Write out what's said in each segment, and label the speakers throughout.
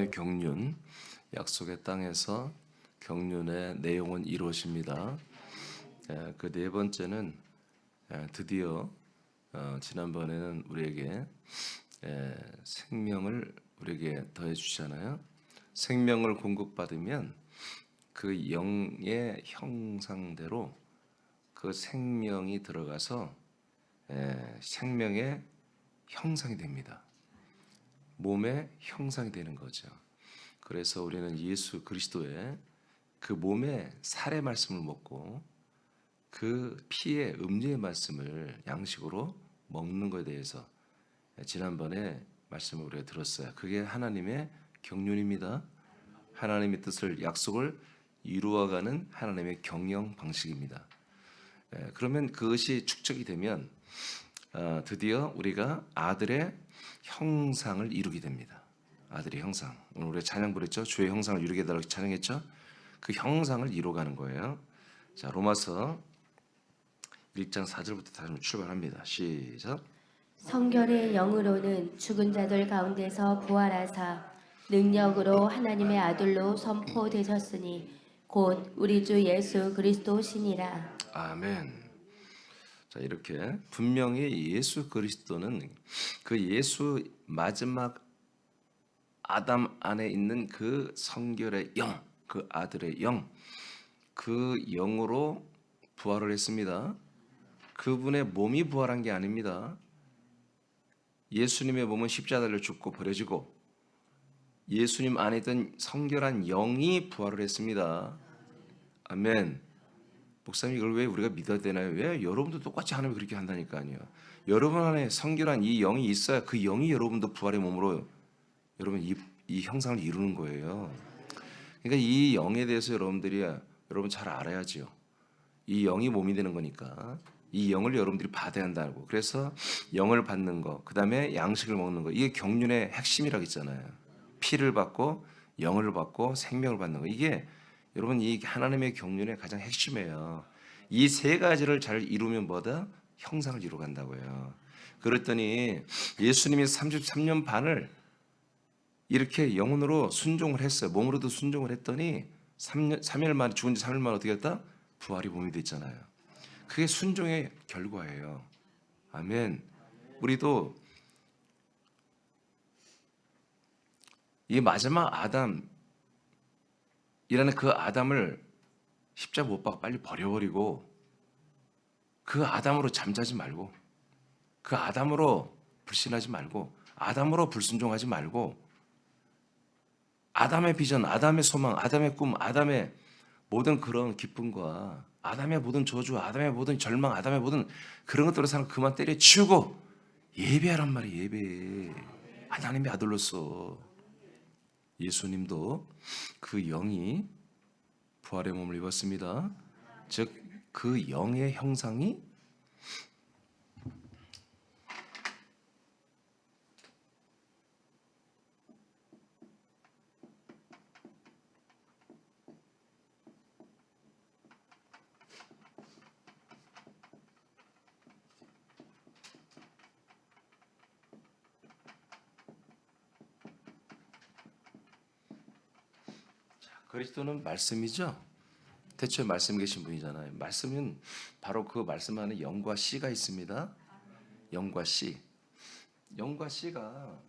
Speaker 1: 하나님의 경륜, 약속의 땅에서 경륜의 내용은 이루어집니다. 그 네 번째는 드디어 지난번에는 우리에게 생명을 우리에게 더해 주잖아요. 생명을 공급받으면 그 영의 형상대로 그 생명이 들어가서 생명의 형상이 됩니다. 몸의 형상이 되는 거죠. 그래서 우리는 예수 그리스도의 그 몸의 살의 말씀을 먹고 그 피의 음료의 말씀을 양식으로 먹는 것에 대해서 지난번에 말씀을 우리가 들었어요. 그게 하나님의 경륜입니다. 하나님의 뜻을 약속을 이루어가는 하나님의 경영 방식입니다. 그러면 그것이 축적이 되면 드디어 우리가 아들의 형상을 이루게 됩니다. 아들의 형상. 오늘 우리가 찬양 부르죠. 주의 형상을 이루게 해달라고 찬양했죠. 그 형상을 이루어가는 거예요. 자, 로마서 1장 4절부터 다시 출발합니다. 시작.
Speaker 2: 성결의 영으로는 죽은 자들 가운데서 부활하사 능력으로 하나님의 아들로 선포되셨으니 곧 우리 주 예수 그리스도시니라.
Speaker 1: 아멘. 자, 이렇게 분명히 예수 그리스도는 그 예수 마지막 아담 안에 있는 그 성결의 영, 그 아들의 영, 그 영으로 부활을 했습니다. 그분의 몸이 부활한 게 아닙니다. 예수님의 몸은 십자가를 죽고 버려지고 예수님 안에 있던 성결한 영이 부활을 했습니다. 아멘. 목사님, 이걸 왜 우리가 믿어야 되나요? 왜? 여러분도 똑같이 하나님이 그렇게 한다니까요. 여러분 안에 성결한 이 영이 있어야 그 영이 여러분도 부활의 몸으로 여러분 이 형상을 이루는 거예요. 그러니까 이 영에 대해서 여러분 잘 알아야지요. 이 영이 몸이 되는 거니까 이 영을 여러분들이 받아야 한다고. 그래서 영을 받는 거, 그 다음에 양식을 먹는 거, 이게 경륜의 핵심이라고 했잖아요. 피를 받고 영을 받고 생명을 받는 거, 이게 여러분 이 하나님의 경륜의 가장 핵심이에요. 이 세 가지를 잘 이루면 뭐다? 형상을 이루어간다고요. 그랬더니 예수님이 33년 반을 이렇게 영혼으로 순종을 했어요. 몸으로도 순종을 했더니 3일 만에, 죽은 지 3일 만에 어떻게 했다? 부활이 몸이 됐잖아요. 그게 순종의 결과예요. 아멘. 우리도 이 마지막 아담이라는 그 아담을 십자가 못 박아 빨리 버려버리고 그 아담으로 잠자지 말고 그 아담으로 불신하지 말고 아담으로 불순종하지 말고 아담의 비전, 아담의 소망, 아담의 꿈, 아담의 모든 그런 기쁨과 아담의 모든 저주, 아담의 모든 절망, 아담의 모든 그런 것들을 사람 그만 때려치우고 예배하란 말이에요. 예배. 하나님의 아들로서 예수님도 그 영이 부활의 몸을 입었습니다. 즉 그 영의 형상이 그리스도는 말씀이죠. 대체 말씀 계신 분이잖아요. 말씀은 바로 그 말씀 안에 영과 씨가 있습니다. 영과 씨. 영과 씨가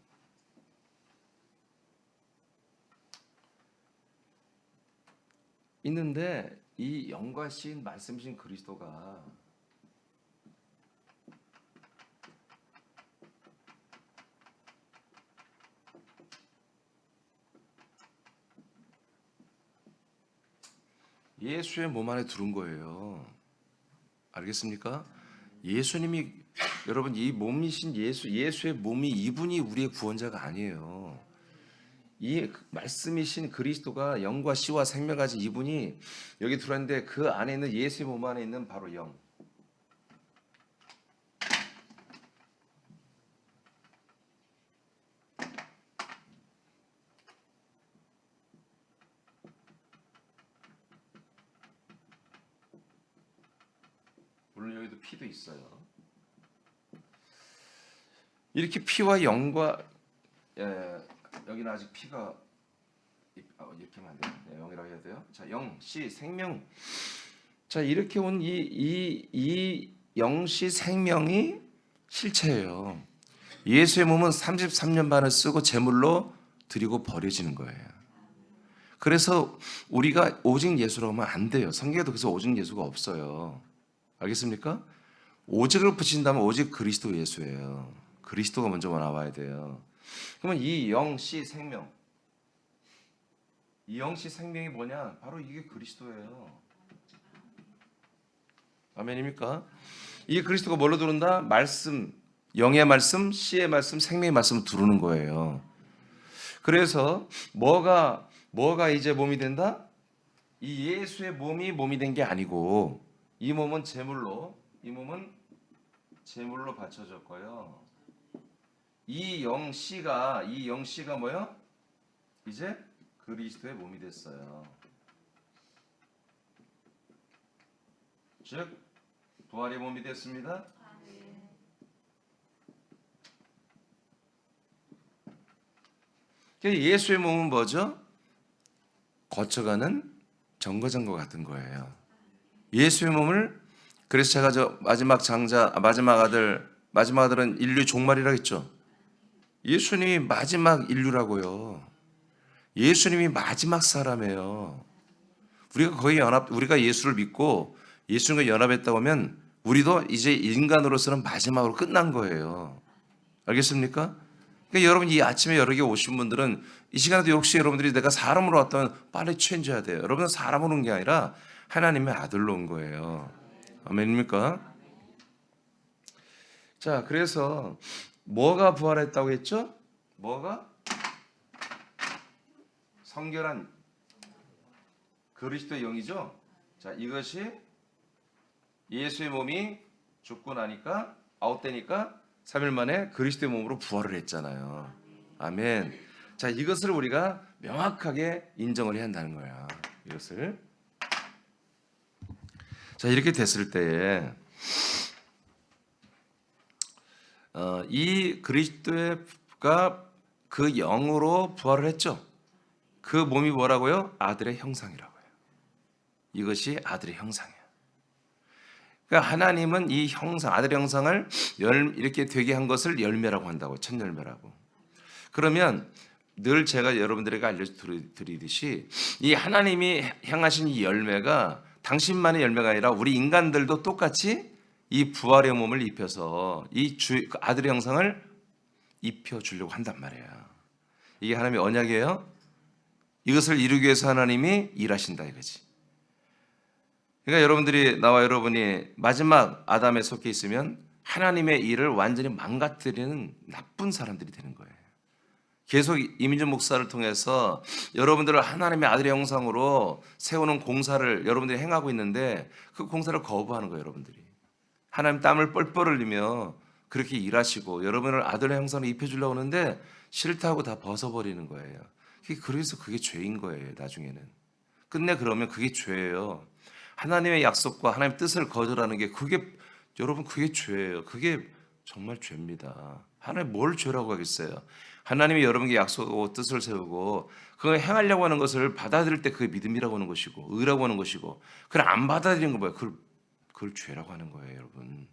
Speaker 1: 있는데 이 영과 씨인 말씀이신 그리스도가 예수의 몸 안에 들어온 거예요. 알겠습니까? 예수님이 여러분 이 몸이신 예수의 몸이 이분이 우리의 구원자가 아니에요. 이 말씀이신 그리스도가 영과 씨와 생명 가진 이분이 여기 들어왔는데 그 안에 있는 예수의 몸 안에 있는 바로 영. 물론 여기도 피도 있어요. 이렇게 피와 영과 여기는 아직 피가 이렇게 하면 안 돼요. 네, 영이라고 해야 돼요. 자, 영시 생명. 자, 이렇게 온 이 영시 생명이 실체예요. 예수의 몸은 33년 반을 쓰고 제물로 드리고 버려지는 거예요. 그래서 우리가 오직 예수라고 하면 안 돼요. 성경에도 그래서 오직 예수가 없어요. 알겠습니까? 오직을 붙인다면 오직 그리스도 예수예요. 그리스도가 먼저 나와야 돼요. 그러면 이 영시 생명, 이 영시 생명이 뭐냐? 바로 이게 그리스도예요. 아멘입니까? 이 그리스도가 뭘로 들어온다? 말씀, 영의 말씀, 씨의 말씀, 생명의 말씀을 두르는 거예요. 그래서 뭐가 이제 몸이 된다? 이 예수의 몸이 된 게 아니고 이 몸은 제물로 바쳐졌고요. 이 영씨가 뭐요? 이제 그리스도의 몸이 됐어요. 즉 부활의 몸이 됐습니다. 예수의 몸은 뭐죠? 거쳐가는 정거장과 같은 거예요. 예수의 몸을 그래서 제가 마지막 아들은 인류 종말이라고 했죠. 예수님이 마지막 인류라고요. 예수님이 마지막 사람이에요. 우리가 예수를 믿고 예수님과 연합했다고 하면 우리도 이제 인간으로서는 마지막으로 끝난 거예요. 알겠습니까? 그러니까 여러분 이 아침에 여러 개 오신 분들은 이 시간에도 역시 여러분들이 내가 사람으로 왔다면 빨리 취해줘야 돼요. 여러분은 사람으로 온 게 아니라 하나님의 아들로 온 거예요. 아멘입니까? 자, 그래서 뭐가 부활했다고 했죠? 뭐가? 성결한 그리스도의 영이죠. 자, 이것이 예수의 몸이 죽고 나니까 아웃되니까 3일 만에 그리스도의 몸으로 부활을 했잖아요. 아멘. 자, 이것을 우리가 명확하게 인정을 해야 한다는 거야. 이것을. 자, 이렇게 됐을 때에 이 그리스도가 그 영으로 부활을 했죠. 그 몸이 뭐라고요? 아들의 형상이라고요. 이것이 아들의 형상이에요. 그러니까 하나님은 이 형상, 아들의 형상을 이렇게 되게 한 것을 열매라고 한다고, 첫 열매라고. 그러면 늘 제가 여러분들에게 알려드리듯이 이 하나님이 향하신 이 열매가 당신만의 열매가 아니라 우리 인간들도 똑같이 이 부활의 몸을 입혀서 이 아들의 형상을 입혀주려고 한단 말이에요. 이게 하나님의 언약이에요. 이것을 이루기 위해서 하나님이 일하신다 이거지. 그러니까 나와 여러분이 마지막 아담에 속해 있으면 하나님의 일을 완전히 망가뜨리는 나쁜 사람들이 되는 거예요. 계속 이민준 목사를 통해서 여러분들을 하나님의 아들의 형상으로 세우는 공사를 여러분들이 행하고 있는데 그 공사를 거부하는 거예요, 여러분들이. 하나님 땀을 뻘뻘 흘리며 그렇게 일하시고 여러분을 아들의 형상으로 입혀주려고 하는데 싫다고 다 벗어버리는 거예요. 그래서 그게 죄인 거예요, 나중에는. 끝내 그러면 그게 죄예요. 하나님의 약속과 하나님의 뜻을 거절하는 게 여러분 그게 죄예요. 그게 정말 죄입니다. 하나님 뭘 죄라고 하겠어요? 하나님이 여러분에게 약속하고 뜻을 세우고 그걸 행하려고 하는 것을 받아들일 때 그게 믿음이라고 하는 것이고 의라고 하는 것이고 그걸 안 받아들이는 거 뭐예요? 그걸 죄라고 하는 거예요, 여러분.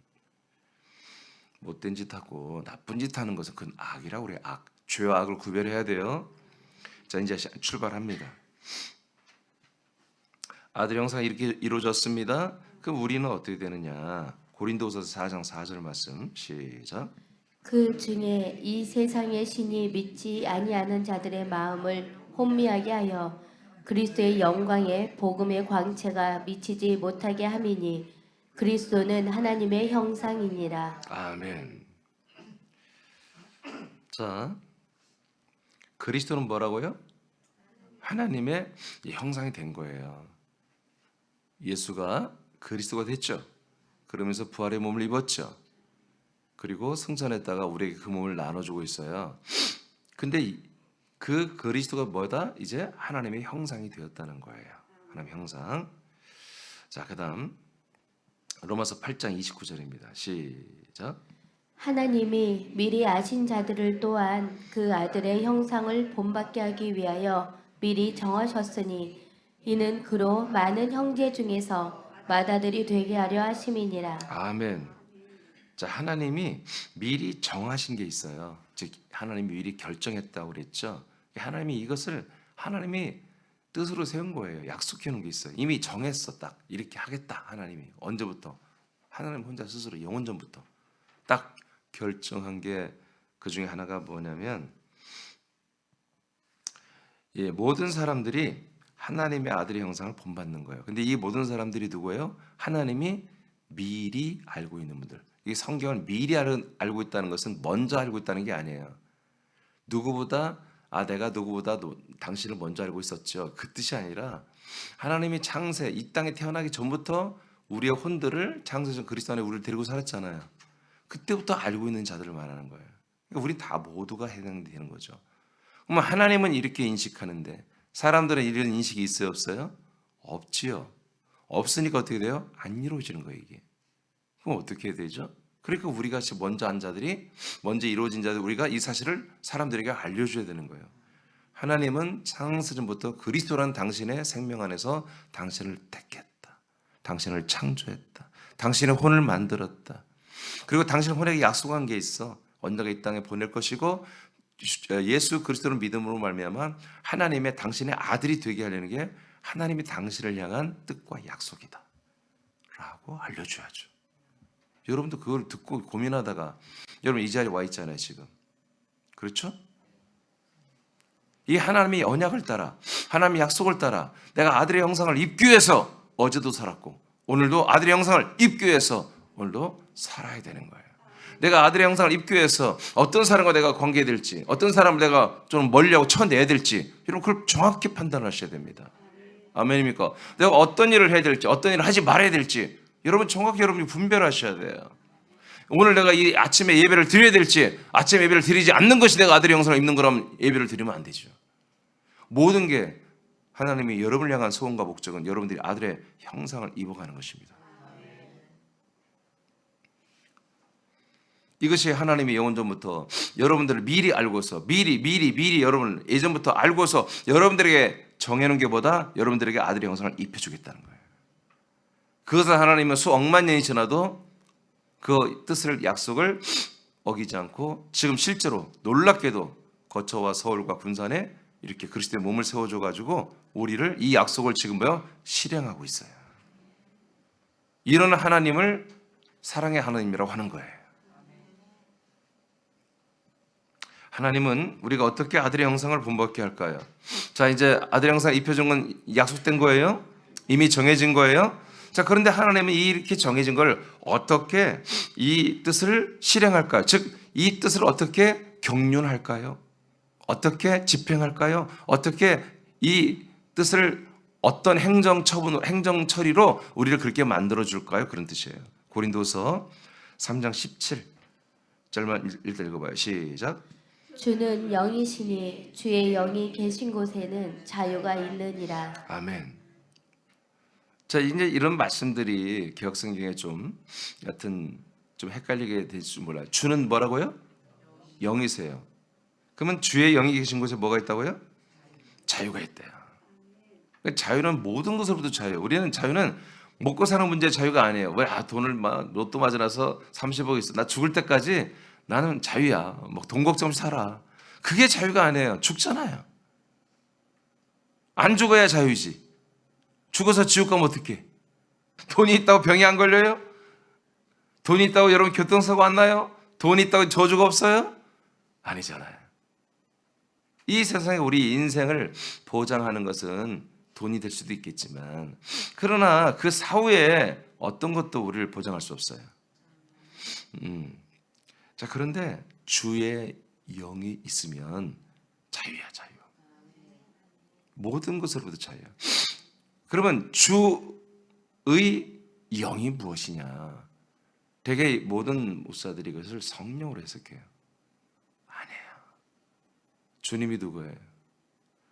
Speaker 1: 못된 짓 하고 나쁜 짓 하는 것은 그건 악이라고 그래요. 악. 죄와 악을 구별해야 돼요. 자, 이제 출발합니다. 아들 형상이 이렇게 이루어졌습니다. 그럼 우리는 어떻게 되느냐? 고린도후서 4장 4절 말씀 시작.
Speaker 2: 그 중에 이 세상의 신이 믿지 아니하는 자들의 마음을 혼미하게 하여 그리스도의 영광의 복음의 광채가 미치지 못하게 함이니 그리스도는 하나님의 형상이니라.
Speaker 1: 아멘. 자, 그리스도는 뭐라고요? 하나님의 형상이 된 거예요. 예수가 그리스도가 됐죠. 그러면서 부활의 몸을 입었죠. 그리고 승천했다가 우리에게 그 몸을 나눠주고 있어요. 근데 그 그리스도가 뭐다? 이제 하나님의 형상이 되었다는 거예요. 하나님의 형상. 자, 그 다음 로마서 8장 29절입니다. 시작.
Speaker 2: 하나님이 미리 아신 자들을 또한 그 아들의 형상을 본받게 하기 위하여 미리 정하셨으니 이는 그로 많은 형제 중에서 맏아들이 되게 하려 하심이니라.
Speaker 1: 아멘. 자, 하나님이 미리 정하신 게 있어요. 즉 하나님이 미리 결정했다고 그랬죠. 하나님이 이것을 하나님이 뜻으로 세운 거예요. 약속해 놓은 게 있어요. 이미 정했어. 딱 이렇게 하겠다. 하나님이 언제부터? 하나님 혼자 스스로 영원전부터 딱 결정한 게 그 중에 하나가 뭐냐면 모든 사람들이 하나님의 아들의 형상을 본받는 거예요. 근데 이 모든 사람들이 누구예요? 하나님이 미리 알고 있는 분들. 이 성경을 미리 알고 있다는 것은 먼저 알고 있다는 게 아니에요. 누구보다 내가 누구보다 당신을 먼저 알고 있었죠. 그 뜻이 아니라 하나님이 창세 이 땅에 태어나기 전부터 우리의 혼들을 창세전 그리스도 안에 우리를 데리고 살았잖아요. 그때부터 알고 있는 자들을 말하는 거예요. 그러니까 우리 다 모두가 해당되는 거죠. 그럼 하나님은 이렇게 인식하는데 사람들은 이런 인식이 있어요, 없어요? 없지요. 없으니까 어떻게 돼요? 안 이루어지는 거예요, 이게. 그럼 어떻게 해야 되죠? 그러니까 우리 같이 먼저 한 자들이, 먼저 이루어진 자들, 우리가 이 사실을 사람들에게 알려줘야 되는 거예요. 하나님은 창세전부터 그리스도라는 당신의 생명 안에서 당신을 택했다. 당신을 창조했다. 당신의 혼을 만들었다. 그리고 당신의 혼에게 약속한 게 있어. 언젠가 이 땅에 보낼 것이고 예수 그리스도를 믿음으로 말미암아 하나님의 당신의 아들이 되게 하려는 게 하나님이 당신을 향한 뜻과 약속이다 라고 알려줘야죠. 여러분도 그걸 듣고 고민하다가 여러분 이 자리에 와 있잖아요 지금. 그렇죠? 이 하나님의 언약을 따라 하나님의 약속을 따라 내가 아들의 형상을 입기 위해서 어제도 살았고 오늘도 아들의 형상을 입기 위해서 오늘도 살아야 되는 거예요. 내가 아들의 형상을 입기 위해서 어떤 사람과 내가 관계될지 어떤 사람을 내가 좀 멀리하고 쳐내야 될지 여러분 그걸 정확히 판단하셔야 됩니다. 아멘입니까? 내가 어떤 일을 해야 될지 어떤 일을 하지 말아야 될지 여러분 정확히 여러분이 분별하셔야 돼요. 오늘 내가 이 아침에 예배를 드려야 될지 아침 예배를 드리지 않는 것이 내가 아들의 형상을 입는 거라면 예배를 드리면 안 되죠. 모든 게 하나님이 여러분을 향한 소원과 목적은 여러분들이 아들의 형상을 입어가는 것입니다. 이것이 하나님이 영원전부터 여러분들을 미리 알고서 미리 여러분을 예전부터 알고서 여러분들에게 정해놓은 게 보다 여러분들에게 아들의 형상을 입혀주겠다는 거예요. 그것을 하나님은 수억만 년이 지나도 그 뜻을 약속을 어기지 않고 지금 실제로 놀랍게도 거처와 서울과 군산에 이렇게 그리스도의 몸을 세워줘가지고 우리를 이 약속을 지금 실행하고 있어요. 이런 하나님을 사랑의 하나님이라고 하는 거예요. 하나님은 우리가 어떻게 아들의 형상을 본받게 할까요? 자, 이제 아들의 형상을 입혀준 건 약속된 거예요? 이미 정해진 거예요? 자, 그런데 하나님은 이렇게 정해진 걸 어떻게 이 뜻을 실행할까요? 즉, 이 뜻을 어떻게 경륜할까요? 어떻게 집행할까요? 어떻게 이 뜻을 어떤 행정 처리로 우리를 그렇게 만들어 줄까요? 그런 뜻이에요. 고린도서 3장 17절만 일단 읽어봐요. 시작.
Speaker 2: 주는 영이시니 주의 영이 계신 곳에는 자유가 있느니라.
Speaker 1: 아멘. 자, 이제 이런 말씀들이 개혁성경에 좀 헷갈리게 될지 몰라요. 주는 뭐라고요? 영이세요. 그러면 주의 영이 계신 곳에 뭐가 있다고요? 자유가 있대요. 자유는 모든 것으로부터 자유. 우리는 자유는 먹고 사는 문제의 자유가 아니에요. 왜 돈을 로또 맞아놔서 30억 있어. 나 죽을 때까지 나는 자유야. 돈 걱정 없이 살아. 그게 자유가 아니에요. 죽잖아요. 안 죽어야 자유지. 죽어서 지옥 가면 어떡해? 돈이 있다고 병이 안 걸려요? 돈이 있다고 여러분 교통사고 안 나요? 돈이 있다고 저주가 없어요? 아니잖아요. 이 세상에 우리 인생을 보장하는 것은 돈이 될 수도 있겠지만 그러나 그 사후에 어떤 것도 우리를 보장할 수 없어요. 자, 그런데 주의 영이 있으면 자유야, 자유. 모든 것으로부터 자유야. 그러면 주의 영이 무엇이냐? 되게 모든 목사들이 그것을 성령으로 해석해요. 아니에요. 주님이 누구예요?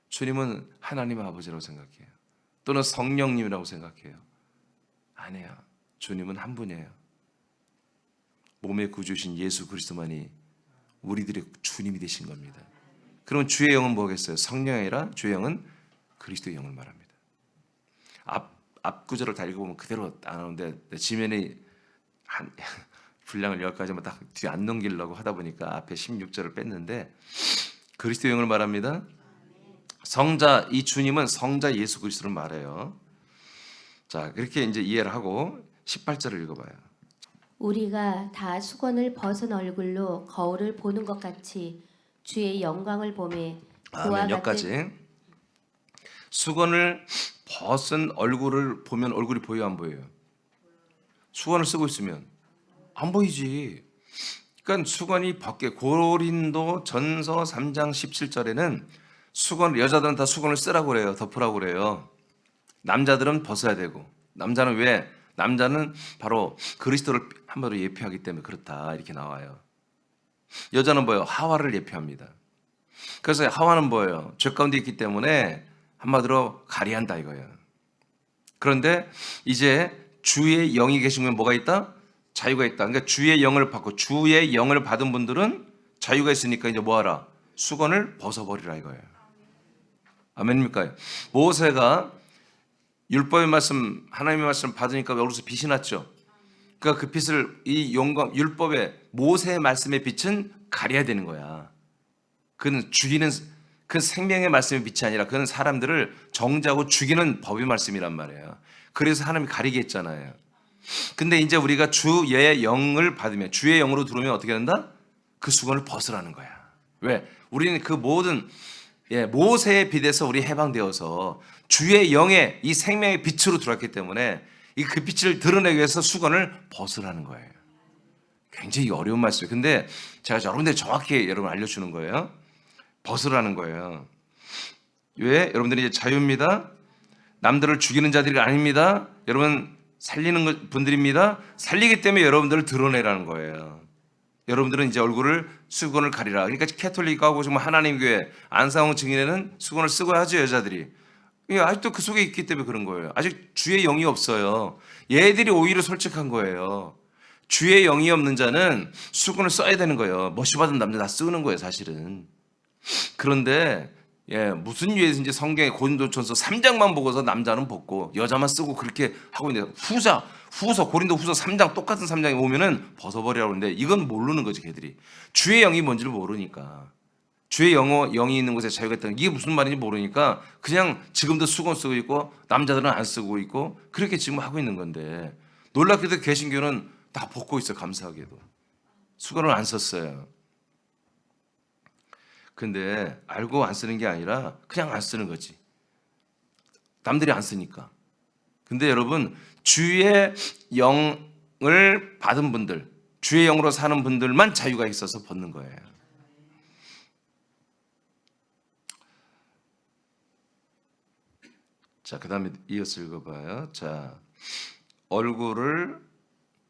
Speaker 1: 주님은 하나님의 아버지라고 생각해요. 또는 성령님이라고 생각해요. 아니에요. 주님은 한 분이에요. 몸의 구주신 예수 그리스도만이 우리들의 주님이 되신 겁니다. 그럼 주의 영은 뭐겠어요? 성령이 아니라 주의 영은 그리스도의 영을 말합니다. 앞 구절을 다 읽어보면 그대로 안 나오는데 지면이 한 분량을 여기까지만 딱 뒤에 안 넘기려고 하다 보니까 앞에 16절을 뺐는데 그리스도의 영을 말합니다. 성자, 이 주님은 성자 예수 그리스도를 말해요. 자, 그렇게 이제 이해를 하고 18절을 읽어봐요.
Speaker 2: 우리가 다 수건을 벗은 얼굴로 거울을 보는 것 같이 주의 영광을 보매 그와
Speaker 1: 아멘.
Speaker 2: 같은
Speaker 1: 여기까지. 수건을 벗은 얼굴을 보면 얼굴이 보여 안 보여요? 수건을 쓰고 있으면 안 보이지. 그러니까 수건이 벗게 고린도 전서 3장 17절에는 수건, 여자들은 다 수건을 쓰라고 그래요. 덮으라고 그래요. 남자들은 벗어야 되고. 남자는 왜? 남자는 바로 그리스도를 한마디로 예표하기 때문에 그렇다 이렇게 나와요. 여자는 뭐예요? 하와를 예표합니다. 그래서 하와는 뭐예요? 죄 가운데 있기 때문에 한마디로 가리한다 이거예요. 그런데 이제 주의 영이 계시면 뭐가 있다? 자유가 있다. 그러니까 주의 영을 받고 주의 영을 받은 분들은 자유가 있으니까 이제 뭐하라? 수건을 벗어버리라 이거예요. 아멘입니까? 모세가 율법의 말씀, 하나님의 말씀을 받으니까 얼굴에서 빛이 났죠. 그러니까 그 빛을 이 영광, 율법의 모세의 말씀의 빛은 가려야 되는 거야. 그는 죽이는 그 생명의 말씀의 빛이 아니라 그는 사람들을 정죄하고 죽이는 법의 말씀이란 말이에요. 그래서 하나님이 가리게 했잖아요. 근데 이제 우리가 주의 영을 받으면 주의 영으로 들어오면 어떻게 된다? 그 수건을 벗으라는 거야. 왜? 우리는 그 모든 모세의 빛에서 우리 해방되어서 주의 영의 이 생명의 빛으로 들어왔기 때문에 이 그 빛을 드러내기 위해서 수건을 벗으라는 거예요. 굉장히 어려운 말씀이에요. 근데 제가 여러분들 정확히 여러분 알려주는 거예요. 벗으라는 거예요. 왜? 여러분들이 이제 자유입니다. 남들을 죽이는 자들이 아닙니다. 여러분 살리는 분들입니다. 살리기 때문에 여러분들을 드러내라는 거예요. 여러분들은 이제 얼굴을 수건을 가리라. 그러니까 캐톨릭하고 정말 하나님교회 안상홍 증인회는 수건을 쓰고 하죠 여자들이. 아직도 그 속에 있기 때문에 그런 거예요. 아직 주의 영이 없어요. 얘들이 오히려 솔직한 거예요. 주의 영이 없는 자는 수건을 써야 되는 거예요. 멋이 받은 남자 다 쓰는 거예요 사실은. 그런데 무슨 이유에서인지 성경에 고린도전서 3장만 보고서 남자는 벗고 여자만 쓰고 그렇게 하고 있는데 후서 고린도 후서 3장 똑같은 3장에 오면은 벗어버리라고 하는데 이건 모르는 거지 걔들이. 주의 영이 뭔지를 모르니까. 주의 영이 있는 곳에 자유가 있다는 이게 무슨 말인지 모르니까 그냥 지금도 수건 쓰고 있고 남자들은 안 쓰고 있고 그렇게 지금 하고 있는 건데 놀랍게도 개신교는 다 벗고 있어요. 감사하게도 수건을 안 썼어요. 근데 알고 안 쓰는 게 아니라 그냥 안 쓰는 거지. 남들이 안 쓰니까. 근데 여러분 주의 영을 받은 분들, 주의 영으로 사는 분들만 자유가 있어서 벗는 거예요. 자, 그 다음에 이어서 읽어봐요. 자,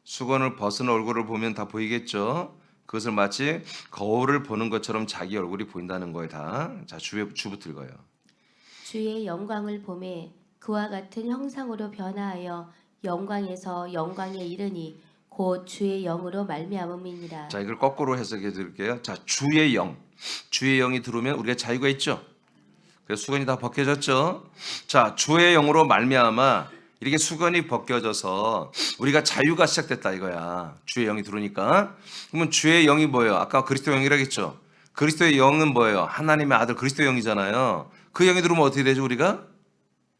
Speaker 1: 수건을 벗은 얼굴을 보면 다 보이겠죠? 그것을 마치 거울을 보는 것처럼 자기 얼굴이 보인다는 거예요. 다. 자, 주부터 읽어요.
Speaker 2: 주의 영광을 보매 그와 같은 형상으로 변화하여 영광에서 영광에 이르니 곧 주의 영으로 말미암음이니라.
Speaker 1: 자, 이걸 거꾸로 해석해 드릴게요. 자, 주의 영이 들어오면 우리가 자유가 있죠. 그래서 수건이 다 벗겨졌죠. 자, 주의 영으로 말미암아 이렇게 수건이 벗겨져서 우리가 자유가 시작됐다 이거야. 주의 영이 들어오니까. 그러면 주의 영이 뭐예요? 아까 그리스도 영이라고 했죠. 그리스도의 영은 뭐예요? 하나님의 아들 그리스도 영이잖아요. 그 영이 들어오면 어떻게 되죠 우리가?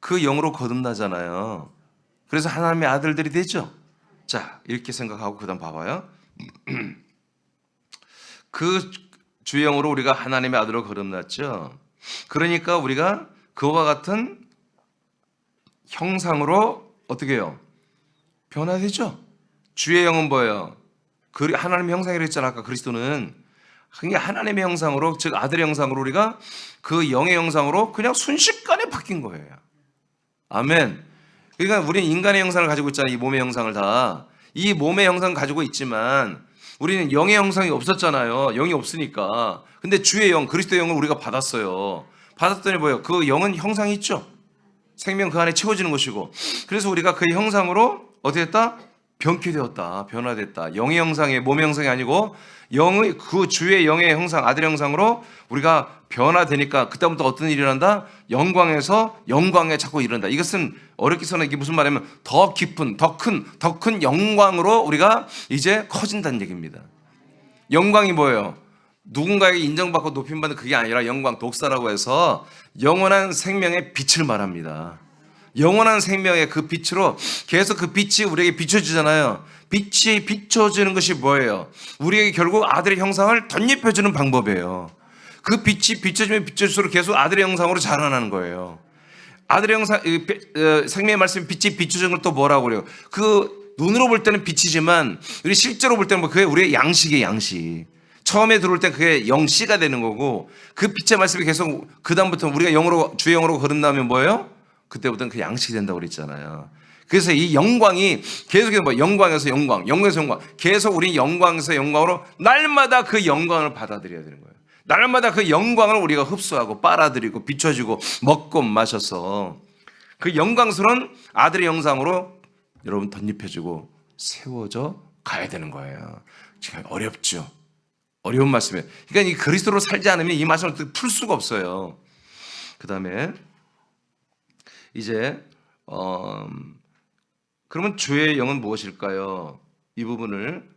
Speaker 1: 그 영으로 거듭나잖아요. 그래서 하나님의 아들들이 되죠. 자, 이렇게 생각하고 그 다음 봐봐요. 그 주의 영으로 우리가 하나님의 아들로 거듭났죠. 그러니까 우리가 그와 같은 형상으로 어떻게 해요? 변화되죠. 주의 영은 뭐예요? 하나님의 형상이라고 했잖아. 아까 그리스도는 그게 하나님의 형상으로, 즉 아들의 형상으로 우리가 그 영의 형상으로 그냥 순식간에 바뀐 거예요. 아멘. 그러니까 우리는 인간의 형상을 가지고 있잖아요. 이 몸의 형상을 다. 이 몸의 형상을 가지고 있지만 우리는 영의 형상이 없었잖아요. 영이 없으니까. 근데 주의 영, 그리스도의 영을 우리가 받았어요. 받았더니 뭐예요? 그 영은 형상이 있죠. 생명 그 안에 채워지는 것이고. 그래서 우리가 그 형상으로 어떻게 했다? 병쾌되었다, 변화됐다. 영의 형상이 몸의 형상이 아니고 영의 그 주의 영의 형상, 아들의 형상으로 우리가 변화되니까 그다음부터 어떤 일이 일어난다? 영광에서 영광에 자꾸 일어난다. 이것은 어렵게 써는 이게 무슨 말이냐면 더 깊은, 더 큰 영광으로 우리가 이제 커진다는 얘기입니다. 영광이 뭐예요? 누군가에게 인정받고 높임받는 그게 아니라 영광, 독사라고 해서 영원한 생명의 빛을 말합니다. 영원한 생명의 그 빛으로 계속 그 빛이 우리에게 비춰지잖아요. 빛이 비춰지는 것이 뭐예요? 우리에게 결국 아들의 형상을 덧입혀주는 방법이에요. 그 빛이 비춰지면 비춰질수록 계속 아들의 형상으로 자라나는 거예요. 아들의 형상, 생명의 말씀이 빛이 비춰지는 걸 또 뭐라고 그래요? 그 눈으로 볼 때는 빛이지만 우리 실제로 볼 때는 뭐 그게 우리의 양식이에요, 양식. 처음에 들어올 때 그게 영씨가 되는 거고 그 빛의 말씀이 계속 그다음부터 우리가 영으로, 주의 영으로 거듭나면 뭐예요? 그때부터는 그 양식이 된다고 그랬잖아요. 그래서 이 영광이 계속해서 뭐 영광에서 영광, 영광에서 영광, 계속 우리 영광에서 영광으로 날마다 그 영광을 받아들여야 되는 거예요. 날마다 그 영광을 우리가 흡수하고 빨아들이고 비춰지고 먹고 마셔서 그 영광스러운 아들의 영상으로 여러분 덧입혀지고 세워져 가야 되는 거예요. 지금 어렵죠. 어려운 말씀이에요. 그러니까 이 그리스도로 살지 않으면 이 말씀을 풀 수가 없어요. 그 다음에 이제 그러면 주의 영은 무엇일까요? 이 부분을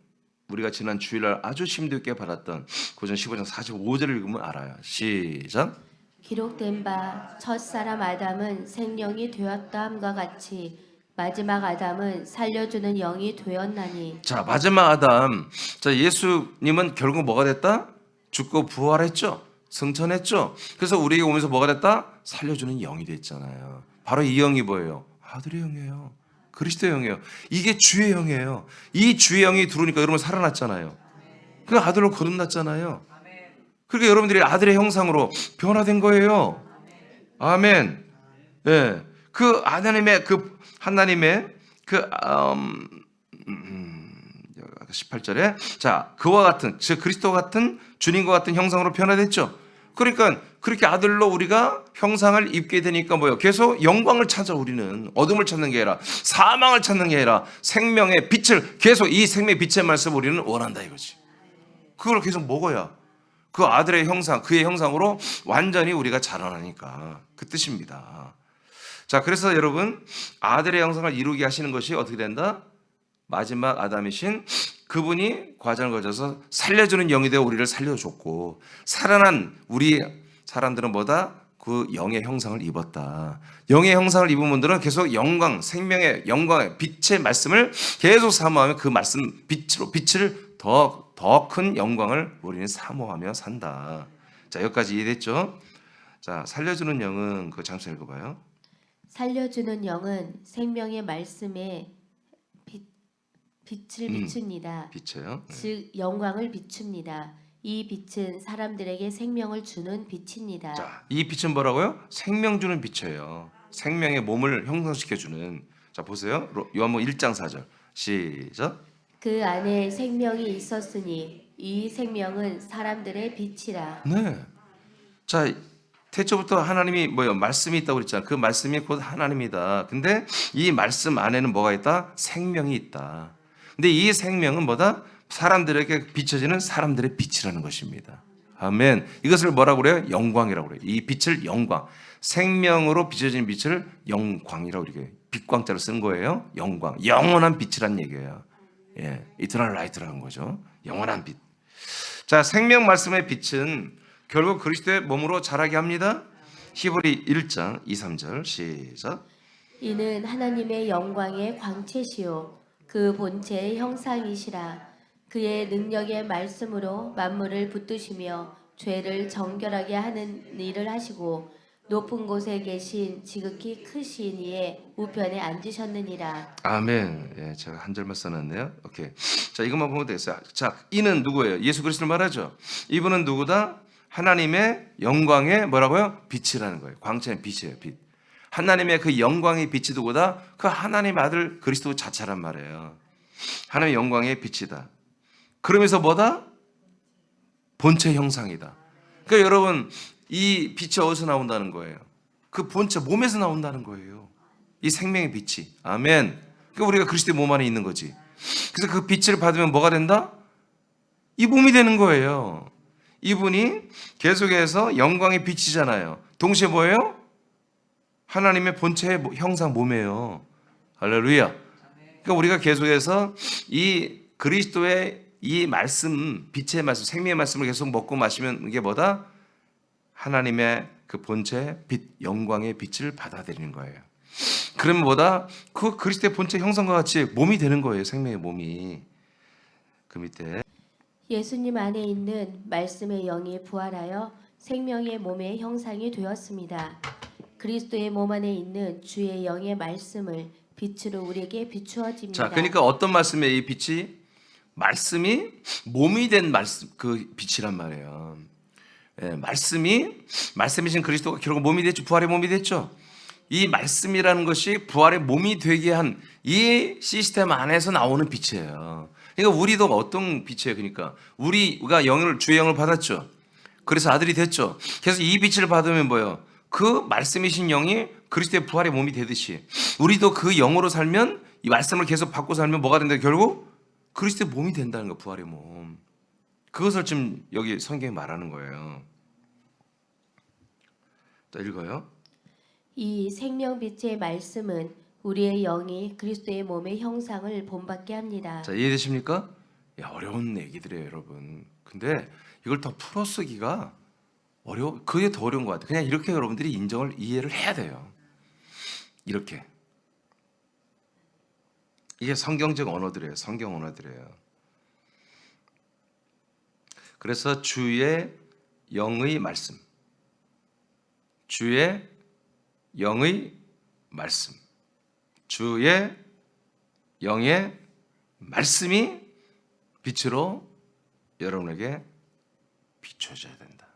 Speaker 1: 우리가 지난 주일날 아주 힘들게 받았던 고전 15장 45절을 읽으면 알아요. 시작.
Speaker 2: 기록된 바 첫사람 아담은 생명이 되었다함과 같이 마지막 아담은 살려주는 영이 되었나니.
Speaker 1: 자, 마지막 아담. 자, 예수님은 결국 뭐가 됐다? 죽고 부활했죠. 승천했죠. 그래서 우리에게 오면서 뭐가 됐다? 살려주는 영이 됐잖아요. 바로 이 영이 뭐예요? 아들의 영이에요. 그리스도의 영이에요. 이게 주의 영이에요. 이 주의 영이 들어오니까 여러분 살아났잖아요. 그 아들로 거듭났잖아요. 그러니까 여러분들이 아들의 형상으로 변화된 거예요. 아멘. 예. 그 하나님의 그 18절에 자, 그와 같은 즉 그리스도 같은 주님과 같은 형상으로 변화됐죠. 그러니까 그렇게 아들로 우리가 형상을 입게 되니까 뭐예요? 계속 영광을 찾아 우리는 어둠을 찾는 게 아니라 사망을 찾는 게 아니라 생명의 빛을 계속 이 생명의 빛의 말씀을 우리는 원한다 이거지. 그걸 계속 먹어야 그 아들의 형상, 그의 형상으로 완전히 우리가 자라나니까 그 뜻입니다. 자, 그래서 여러분 아들의 형상을 이루게 하시는 것이 어떻게 된다? 마지막 아담이신 그분이 과정을 거쳐서 살려주는 영이 되어 우리를 살려줬고 살아난 우리 사람들은 뭐다? 그 영의 형상을 입었다. 영의 형상을 입은 분들은 계속 영광, 생명의 영광의 빛의 말씀을 계속 사모하며 그 말씀 빛을 더 큰 영광을 우리는 사모하며 산다. 자, 여기까지 이해됐죠? 자, 살려주는 영은 그 잠시 읽어봐요.
Speaker 2: 살려주는 영은 생명의 말씀에 빛을 비춥니다.
Speaker 1: 빛이에요.
Speaker 2: 즉 영광을 비춥니다. 이 빛은 사람들에게 생명을 주는 빛입니다.
Speaker 1: 자, 이 빛은 뭐라고요? 생명 주는 빛이에요. 생명의 몸을 형성시켜주는. 자, 보세요. 요한복음 1장 4절 시작.
Speaker 2: 그 안에 생명이 있었으니 이 생명은 사람들의 빛이라.
Speaker 1: 네. 자, 태초부터 하나님이 뭐예요? 말씀이 있다고 그랬잖아요. 그 말씀이 곧 하나님이다. 근데 이 말씀 안에는 뭐가 있다? 생명이 있다. 근데 이 생명은 뭐다? 사람들에게 비춰지는 사람들의 빛이라는 것입니다. 아멘. 이것을 뭐라고 그래요? 영광이라고 그래요. 이 빛을 영광. 생명으로 비춰지는 빛을 영광이라고 이렇게 빛광자로 쓴 거예요. 영광. 영원한 빛이란 얘기예요. 예. 이터널 라이트라는 거죠. 영원한 빛. 자, 생명 말씀의 빛은 결국 그리스도의 몸으로 자라게 합니다. 히브리 1장 2, 3절 시작.
Speaker 2: 이는 하나님의 영광의 광채시요 그 본체의 형상이시라. 그의 능력의 말씀으로 만물을 붙드시며 죄를 정결하게 하는 일을 하시고 높은 곳에 계신 지극히 크신 이의 우편에 앉으셨느니라.
Speaker 1: 아멘. 예, 제가 한 절만 써놨네요. 오케이. 자, 이것만 보면 되겠어요. 자, 이는 누구예요? 예수 그리스도를 말하죠. 이분은 누구다? 하나님의 영광의 뭐라고요? 빛이라는 거예요. 광채는 빛이에요. 빛. 하나님의 그 영광의 빛이 누구다? 그 하나님 아들 그리스도 자체란 말이에요. 하나님의 영광의 빛이다. 그러면서 뭐다? 본체 형상이다. 그러니까 여러분 이 빛이 어디서 나온다는 거예요? 그 본체 몸에서 나온다는 거예요. 이 생명의 빛이. 아멘. 그러니까 우리가 그리스도의 몸 안에 있는 거지. 그래서 그 빛을 받으면 뭐가 된다? 이 몸이 되는 거예요. 이분이 계속해서 영광의 빛이잖아요. 동시에 뭐예요? 하나님의 본체의 형상 몸이에요. 할렐루야. 그러니까 우리가 계속해서 이 그리스도의 이 말씀, 빛의 말씀, 생명의 말씀을 계속 먹고 마시면 이게 뭐다? 하나님의 그 본체 빛, 영광의 빛을 받아들이는 거예요. 그러면 뭐다? 그 그리스도의 본체 형상과 같이 몸이 되는 거예요. 생명의 몸이. 그 밑에
Speaker 2: 예수님 안에 있는 말씀의 영이 부활하여 생명의 몸의 형상이 되었습니다. 그리스도의 몸 안에 있는 주의 영의 말씀을 빛으로 우리에게 비추어집니다.
Speaker 1: 자, 그러니까 어떤 말씀에 이 빛이 말씀이 몸이 된 말씀 그 빛이란 말이에요. 예, 말씀이신 그리스도가 결국 몸이 됐죠. 부활의 몸이 됐죠. 이 말씀이라는 것이 부활의 몸이 되게 한 이 시스템 안에서 나오는 빛이에요. 그러니까 우리도 어떤 빛이에요? 그러니까 우리가 주의 영을 받았죠. 그래서 아들이 됐죠. 그래서 이 빛을 받으면 뭐예요? 그 말씀이신 영이 그리스도의 부활의 몸이 되듯이 우리도 그 영으로 살면 이 말씀을 계속 받고 살면 뭐가 된다? 결국 그리스도의 몸이 된다는 거, 부활의 몸. 그것을 지금 여기 성경이 말하는 거예요. 자, 읽어요.
Speaker 2: 이 생명빛의 말씀은 우리의 영이 그리스도의 몸의 형상을 본받게 합니다.
Speaker 1: 자, 이해되십니까? 야, 어려운 얘기들이에요, 여러분. 근데 이걸 더 풀어 쓰기가 그게 더 어려운 것 같아요. 그냥 이렇게 여러분들이 이해를 해야 돼요. 이렇게. 이게 성경적 언어들이에요. 성경 언어들이에요. 그래서 주의 영의 말씀. 주의 영의 말씀. 주의 영의 말씀이 빛으로 여러분에게 비춰져야 된다.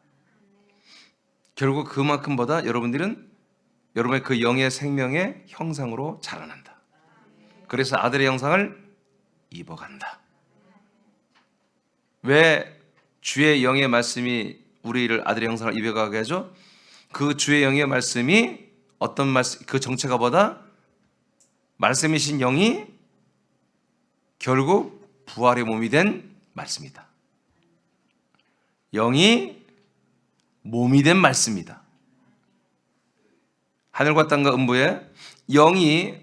Speaker 1: 결국 그만큼보다 여러분들은 여러분의 그 영의 생명의 형상으로 자라난다. 그래서 아들의 형상을 입어간다. 왜 주의 영의 말씀이 우리를 아들의 형상을 입어가게 하죠? 그 주의 영의 말씀이 어떤 말씀, 그 정체가 뭐다? 말씀이신 영이 결국 부활의 몸이 된 말씀이다. 영이 몸이 된 말씀이다. 하늘과 땅과 음부에 영이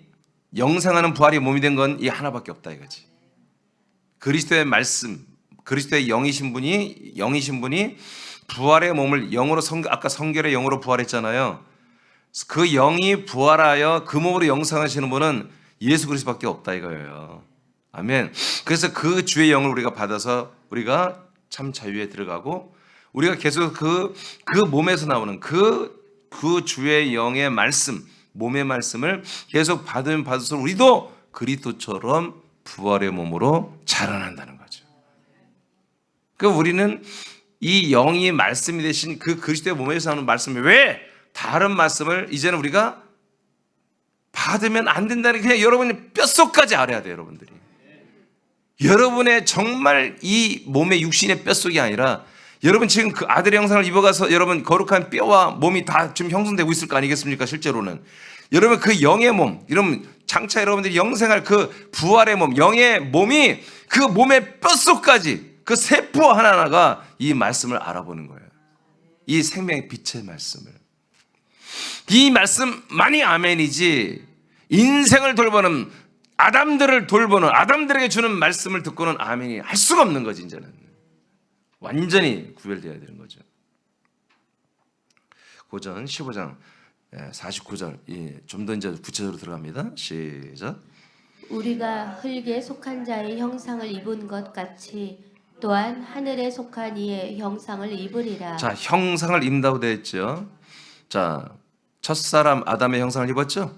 Speaker 1: 영생하는 부활이 몸이 된 건 이 하나밖에 없다 이거지. 그리스도의 말씀, 그리스도의 영이신 분이 부활의 몸을 영으로 아까 성결의 영으로 부활했잖아요. 그 영이 부활하여 그 몸으로 영생하시는 분은 예수 그리스도밖에 없다 이거예요. 아멘. 그래서 그 주의 영을 우리가 받아서 우리가 참 자유에 들어가고 우리가 계속 그 몸에서 나오는 그 주의 영의 말씀, 몸의 말씀을 계속 받으면 받을수록 우리도 그리스도처럼 부활의 몸으로 자라난다는 거죠. 그러니까 우리는 이 영이 말씀이 되신 그 그리스도의 몸에서 나오는 말씀이 왜 다른 말씀을 이제는 우리가 받으면 안 된다는 그냥 여러분의 뼛속까지 알아야 돼요, 여러분들이. 여러분의 정말 이 몸의 육신의 뼛속이 아니라 여러분 지금 그 아들의 형상을 입어가서 여러분 거룩한 뼈와 몸이 다 지금 형성되고 있을 거 아니겠습니까? 실제로는. 여러분 그 영의 몸, 여러분 장차 여러분들이 영생할 그 부활의 몸, 영의 몸이 그 몸의 뼛속까지 그 세포 하나하나가 이 말씀을 알아보는 거예요. 이 생명의 빛의 말씀을. 이 말씀만이 아멘이지 인생을 돌보는 아담들에게 주는 말씀을 듣고는 아멘이 할 수가 없는 거지. 이제는 완전히 구별되어야 되는 거죠. 고전 15장 49절 좀 더 이제 구체적으로 들어갑니다. 시작.
Speaker 2: 우리가 흙에 속한 자의 형상을 입은 것 같이 또한 하늘에 속한 이의 형상을 입으리라.
Speaker 1: 자, 형상을 입는다고 되어 있죠. 자, 첫사람 아담의 형상을 입었죠.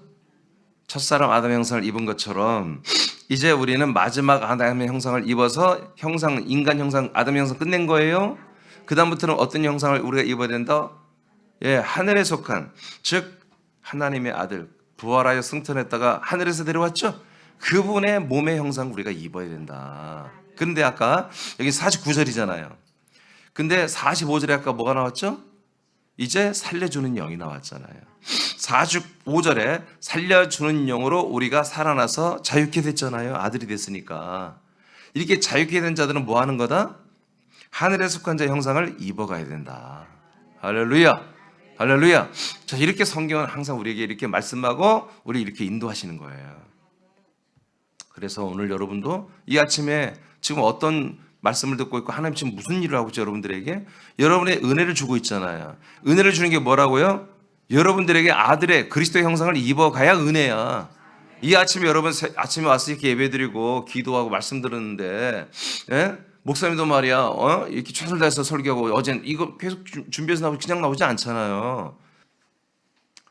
Speaker 1: 첫사람 아담의 형상을 입은 것처럼 이제 우리는 마지막 아담의 형상을 입어서 인간 형상, 아담의 형상 끝낸 거예요. 그 다음부터는 어떤 형상을 우리가 입어야 된다? 하늘에 속한, 즉 하나님의 아들 부활하여 승천했다가 하늘에서 내려왔죠. 그분의 몸의 형상을 우리가 입어야 된다. 근데 아까 여기 49절이잖아요. 근데 45절에 아까 뭐가 나왔죠? 이제 살려주는 영이 나왔잖아요. 45절에 살려주는 영으로 우리가 살아나서 자유케 됐잖아요. 아들이 됐으니까. 이렇게 자유케 된 자들은 뭐 하는 거다? 하늘에 속한 자 형상을 입어가야 된다. 할렐루야. 할렐루야. 자, 이렇게 성경은 항상 우리에게 이렇게 말씀하고 우리 이렇게 인도하시는 거예요. 그래서 오늘 여러분도 이 아침에 지금 어떤 말씀을 듣고 있고 하나님 지금 무슨 일을 하고 있죠? 여러분들에게 여러분의 은혜를 주고 있잖아요. 은혜를 주는 게 뭐라고요? 여러분들에게 아들의 그리스도의 형상을 입어가야 은혜야. 이 아침에 여러분 아침에 와서 이렇게 예배드리고 기도하고 말씀 들었는데, 예? 목사님도 말이야, 이렇게 최선을 다해서 설교하고 어젠 이거 계속 준비해서 나오고 그냥 나오지 않잖아요.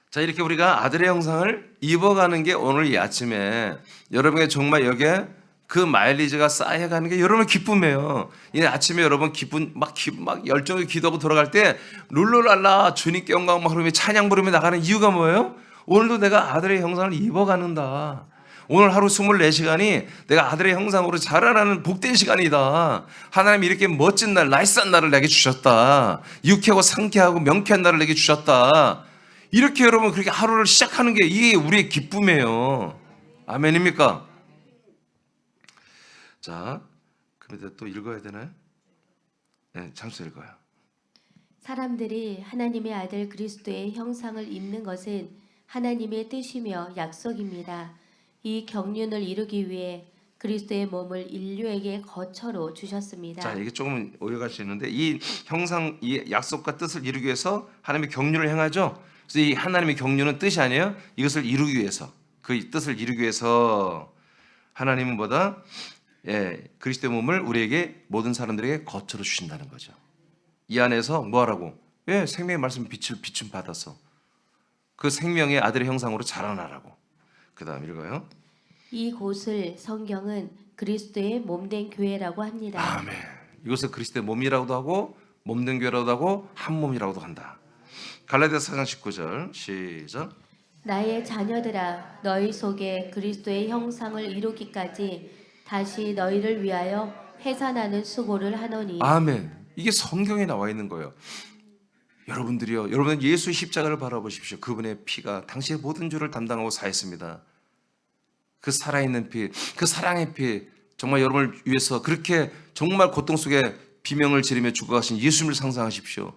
Speaker 1: 자, 이렇게 우리가 아들의 형상을 입어가는 게 오늘 이 아침에 여러분의 정말 여기에 그 마일리지가 쌓여가는 게 여러분의 기쁨이에요. 이 아침에 여러분 막 열정을 기도하고 돌아갈 때 룰루랄라 주님께 영광 막 그러면 찬양 부르며 나가는 이유가 뭐예요? 오늘도 내가 아들의 형상을 입어가는다. 오늘 하루 24시간이 내가 아들의 형상으로 자라나는 복된 시간이다. 하나님이 이렇게 멋진 날, 나이스한 날을 내게 주셨다. 유쾌하고 상쾌하고 명쾌한 날을 내게 주셨다. 이렇게 여러분 그렇게 하루를 시작하는 게 이게 우리의 기쁨이에요. 아멘입니까? 자, 그런데 또 읽어야 되나요? 네, 잠시 읽어요.
Speaker 2: 사람들이 하나님의 아들 그리스도의 형상을 입는 것은 하나님의 뜻이며 약속입니다. 이 경륜을 이루기 위해 그리스도의 몸을 인류에게 거처로 주셨습니다.
Speaker 1: 자, 이게 조금 오해갈 수 있는데 이 형상, 이 약속과 뜻을 이루기 위해서 하나님의 경륜을 행하죠. 그래서 이 하나님의 경륜은 뜻이 아니에요. 이것을 이루기 위해서, 그 뜻을 이루기 위해서 하나님은 뭐다? 그리스도의 몸을 우리에게 모든 사람들에게 거처로 주신다는 거죠. 이 안에서 뭐하라고? 생명의 말씀 빛을 비춤 받아서 그 생명의 아들의 형상으로 자라나라고. 그 다음 읽어요.
Speaker 2: 이곳을 성경은 그리스도의 몸된 교회라고 합니다.
Speaker 1: 아멘. 이것을 그리스도의 몸이라고도 하고 몸된 교회라고도 하고 한 몸이라고도 한다. 갈라디아서 4장 19절 시작.
Speaker 2: 나의 자녀들아 너희 속에 그리스도의 형상을 이루기까지 다시 너희를 위하여 해산하는 수고를 하노니.
Speaker 1: 아멘. 이게 성경에 나와 있는 거예요. 여러분들이요, 여러분은 예수의 십자가를 바라보십시오. 그분의 피가 당신의 모든 죄를 담당하고 사했습니다. 그 살아있는 피, 그 사랑의 피, 정말 여러분을 위해서 그렇게 정말 고통 속에 비명을 지르며 죽어가신 예수님을 상상하십시오.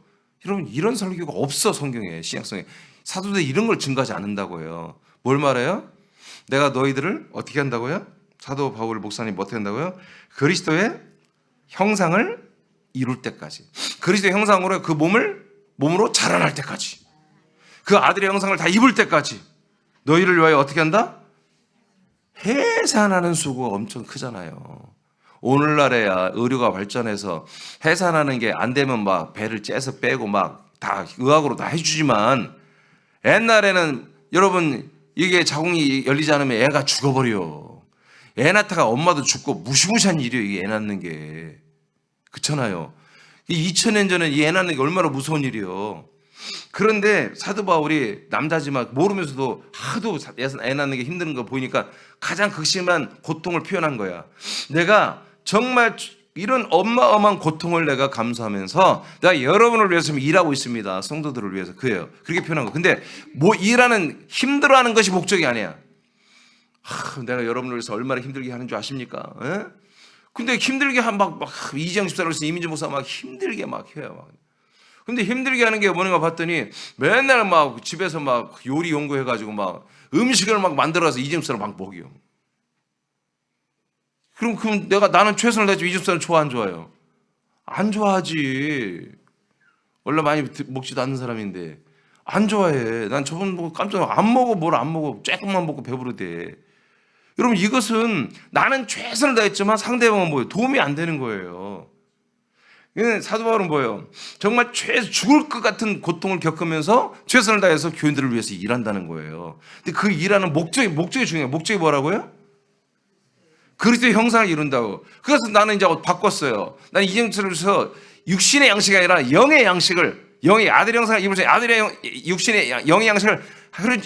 Speaker 1: 여러분, 이런 설교가 없어. 성경에, 신약성에. 사도들이 이런 걸 증거하지 않는다고요. 뭘 말해요? 내가 너희들을 어떻게 한다고요? 사도 바울 목사님 어떻게 한다고요? 그리스도의 형상을 이룰 때까지, 그리스도의 형상으로 그 몸으로 자라날 때까지, 그 아들의 형상을 다 입을 때까지 너희를 위하여 어떻게 한다? 해산하는 수고가 엄청 크잖아요. 오늘날에야 의료가 발전해서 해산하는 게 안 되면 막 배를 째서 빼고 막 다 의학으로 다 해주지만, 옛날에는 여러분 이게 자궁이 열리지 않으면 애가 죽어버려. 애 낳다가 엄마도 죽고 무시무시한 일이에요. 이게 애 낳는 게. 그렇잖아요. 2000년 전에 이 애 낳는 게 얼마나 무서운 일이에요. 그런데 사도 바울이 남자지만 모르면서도 하도 애 낳는 게 힘든 거 보이니까 가장 극심한 고통을 표현한 거야. 내가 정말 이런 어마어마한 고통을 내가 감수하면서 내가 여러분을 위해서 일하고 있습니다. 성도들을 위해서. 그래요. 그렇게 표현한 거. 근데 뭐 일하는, 힘들어하는 것이 목적이 아니야. 내가 여러분을 위해서 얼마나 힘들게 하는 줄 아십니까? 에? 근데 힘들게 막 이지영 집사로서 이민주 목사 막 힘들게 막 해요. 막. 근데 힘들게 하는 게 뭐는가 봤더니 맨날 막 집에서 막 요리 연구해가지고 막 음식을 막 만들어서 이지영 집사를 막 먹여. 그럼 나는 최선을 다해서 이지영 집사는 좋아 안 좋아요? 안 좋아하지. 원래 많이 먹지도 않는 사람인데 안 좋아해. 난 저번 보고 깜짝 놀라. 안 먹어. 뭘 안 먹어. 조금만 먹고 배부르대. 여러분, 이것은 나는 최선을 다했지만 상대방은 뭐예요? 도움이 안 되는 거예요. 사도 바울은 뭐예요? 정말 죽을 것 같은 고통을 겪으면서 최선을 다해서 교인들을 위해서 일한다는 거예요. 근데 그 일하는 목적이 중요해요. 목적이 뭐라고요? 그리스도의 형상을 이룬다고. 그래서 나는 이제 바꿨어요. 나는 이정철에서 육신의 양식이 아니라 영의 양식을, 영의 아들의 형상을 입으면서 육신의 영의 양식을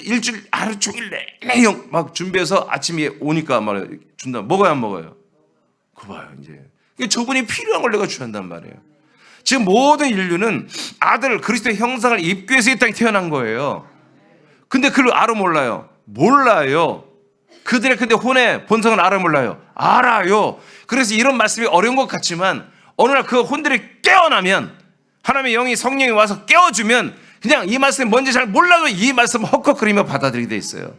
Speaker 1: 일주일 하루 종일 내내 막 준비해서 아침에 오니까 말이에요. 준다. 먹어요, 안 먹어요? 그거 봐요, 이제. 저분이 필요한 걸 내가 줘야 한단 말이에요. 지금 모든 인류는 아들 그리스도의 형상을 입기 위해서 이 땅에 태어난 거예요. 근데 그걸 알아 몰라요? 몰라요. 그들의 근데 혼의 본성은 알아 몰라요? 알아요. 그래서 이런 말씀이 어려운 것 같지만 어느 날 그 혼들이 깨어나면 하나님의 영이 성령이 와서 깨워주면 그냥 이 말씀이 뭔지 잘 몰라도 이 말씀을 헉헉거리며 받아들이게 돼 있어요.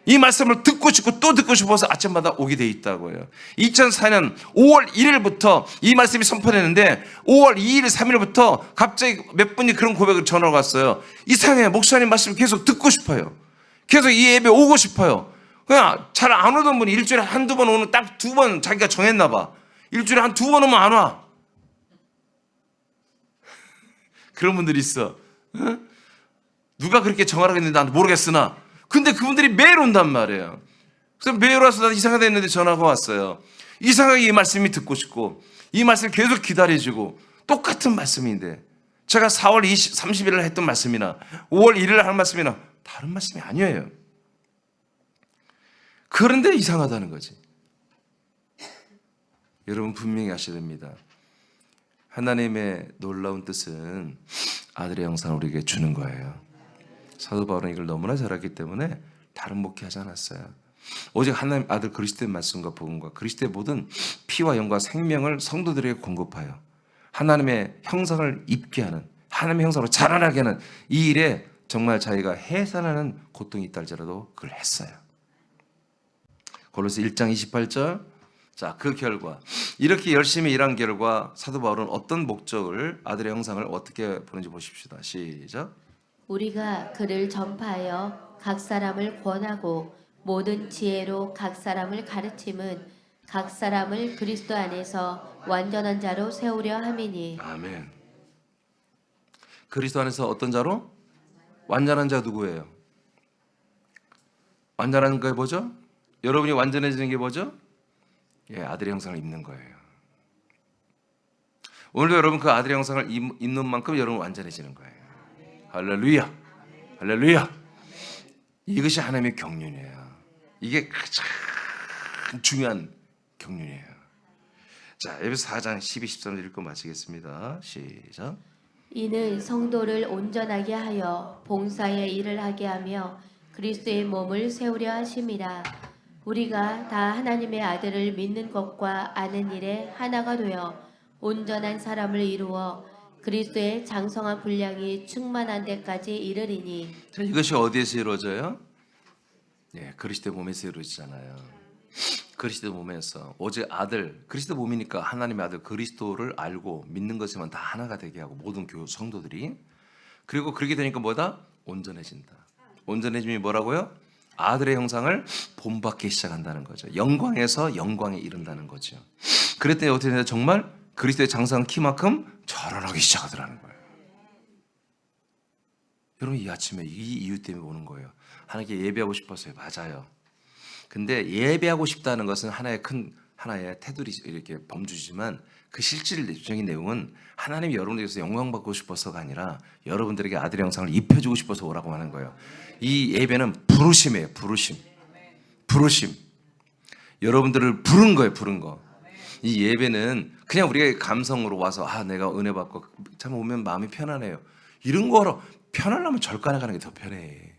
Speaker 1: 이 말씀을 듣고 싶고 또 듣고 싶어서 아침마다 오게 돼 있다고요. 2004년 5월 1일부터 이 말씀이 선포되는데 5월 2일, 3일부터 갑자기 몇 분이 그런 고백을 전화가 왔어요. 이상해. 목사님 말씀 계속 듣고 싶어요. 계속 이 예배 오고 싶어요. 그냥 잘 안 오던 분이 일주일에 한두 번 오는 딱 2번 자기가 정했나 봐. 일주일에 한 2번 오면 안 와. 그런 분들이 있어. 응? 누가 그렇게 정하라고 했는지 난 모르겠으나 근데 그분들이 매일 온단 말이에요. 그래서 매일 와서 난 이상하다 했는데 전화가 왔어요. 이상하게 이 말씀이 듣고 싶고 이 말씀 계속 기다려지고 똑같은 말씀인데 제가 4월 30일 날 했던 말씀이나 5월 1일 날 한 말씀이나 다른 말씀이 아니에요. 그런데 이상하다는 거지. 여러분 분명히 아셔야 됩니다. 하나님의 놀라운 뜻은 아들의 형상을 우리에게 주는 거예요. 사도 바울은 이걸 너무나 잘 알기 때문에 다른 목회하지 않았어요. 오직 하나님 아들 그리스도의 말씀과 복음과 그리스도의 모든 피와 영과 생명을 성도들에게 공급하여 하나님의 형상을 입게 하는 하나님의 형상으로 자라나게 하는 이 일에 정말 자기가 해산하는 고통이 있다 할지라도 그걸 했어요. 골로새 1장 28절. 자, 그 결과 이렇게 열심히 일한 결과 사도 바울은 어떤 목적을 아들의 형상을 어떻게 보는지 보십시다. 시작.
Speaker 2: 우리가 그를 전파하여 각 사람을 권하고 모든 지혜로 각 사람을 가르침은 각 사람을 그리스도 안에서 완전한 자로 세우려 함이니.
Speaker 1: 아멘. 그리스도 안에서 어떤 자로? 완전한 자 누구예요? 완전한 게 뭐죠? 여러분이 완전해지는 게 뭐죠? 예, 아들의 형상을 입는 거예요. 오늘도 여러분 그 아들의 형상을 입는 만큼 여러분 완전해지는 거예요. 할렐루야, 할렐루야. 이것이 하나님의 경륜이에요. 이게 가장 중요한 경륜이에요. 자, 에베소 4장 12, 13절 읽고 마치겠습니다. 시작.
Speaker 2: 이는 성도를 온전하게 하여 봉사의 일을 하게 하며 그리스도의 몸을 세우려 하심이라. 우리가 다 하나님의 아들을 믿는 것과 아는 일에 하나가 되어 온전한 사람을 이루어 그리스도의 장성한 분량이 충만한 데까지 이르리니.
Speaker 1: 자, 이것이 어디에서 이루어져요? 예, 그리스도의 몸에서 이루어지잖아요. 그리스도 몸에서 오직 아들, 그리스도 몸이니까 하나님의 아들 그리스도를 알고 믿는 것에만 다 하나가 되게 하고 모든 교회 성도들이. 그리고 그렇게 되니까 뭐다? 온전해진다. 온전해짐이 뭐라고요? 아들의 형상을 본받기 시작한다는 거죠. 영광에서 영광에 이른다는 거죠. 그랬더니 어떻게 되냐? 정말 그리스도의 장성한 키만큼 자라나기 시작하더라는 거예요. 여러분 이 아침에 이 이유 때문에 오는 거예요. 하나님께 예배하고 싶어서요. 맞아요. 근데 예배하고 싶다는 것은 하나의 테두리 이렇게 범주지만 그 실질적인 내용은 하나님이 여러분들에게서 영광 받고 싶어서가 아니라 여러분들에게 아들의 형상을 입혀주고 싶어서 오라고 하는 거예요. 이 예배는 부르심이에요. 부르심. 여러분들을 부른 거예요. 부른 거. 이 예배는 그냥 우리가 감성으로 와서 내가 은혜 받고 참 오면 마음이 편안해요. 이런 거로 편하려면 절간에 가는 게 더 편해.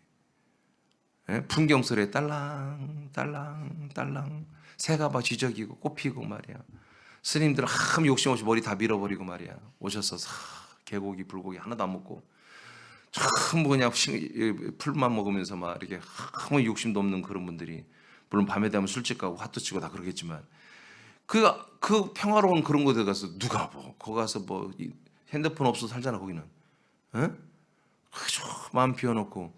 Speaker 1: 예? 풍경 소리에 딸랑 딸랑 딸랑 새가 막 쥐저기고 꽃 피고 말이야. 스님들은 욕심 없이 머리 다 밀어버리고 말이야. 오셔서 개고기 불고기 하나도 안 먹고 전부 그냥 풀만 먹으면서 막 이렇게 아무 욕심도 없는 그런 분들이, 물론 밤에 되면 술집 가고 화투 치고 다 그러겠지만 그 평화로운 그런 곳에 가서 누가 거기 가서 핸드폰 없어도 살잖아 거기는. 에? 마음 비워놓고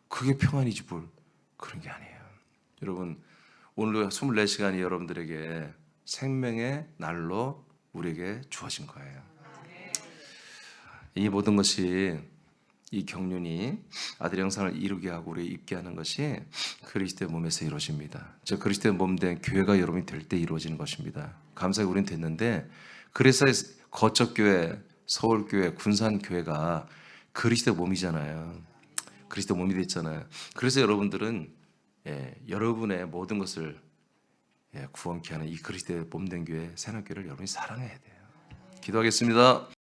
Speaker 1: 그게 평안이지 뭘. 그런 게 아니에요. 여러분 오늘도 24시간이 여러분들에게 생명의 날로 우리에게 주어진 거예요. 이 모든 것이, 이 경륜이 아들의 형상을 이루게 하고 우리 입게 하는 것이 그리스도의 몸에서 이루어집니다. 저 그리스도의 몸 된 교회가 여러분이 될 때 이루어지는 것입니다. 감사하게 우리는 됐는데, 그래서 거척교회, 서울교회, 군산교회가 그리스도의 몸이잖아요. 그리스도 몸이 됐잖아요. 그래서 여러분들은 여러분의 모든 것을 구원케 하는 이 그리스도의 몸된 교회, 새나교회를 여러분이 사랑해야 돼요. 기도하겠습니다.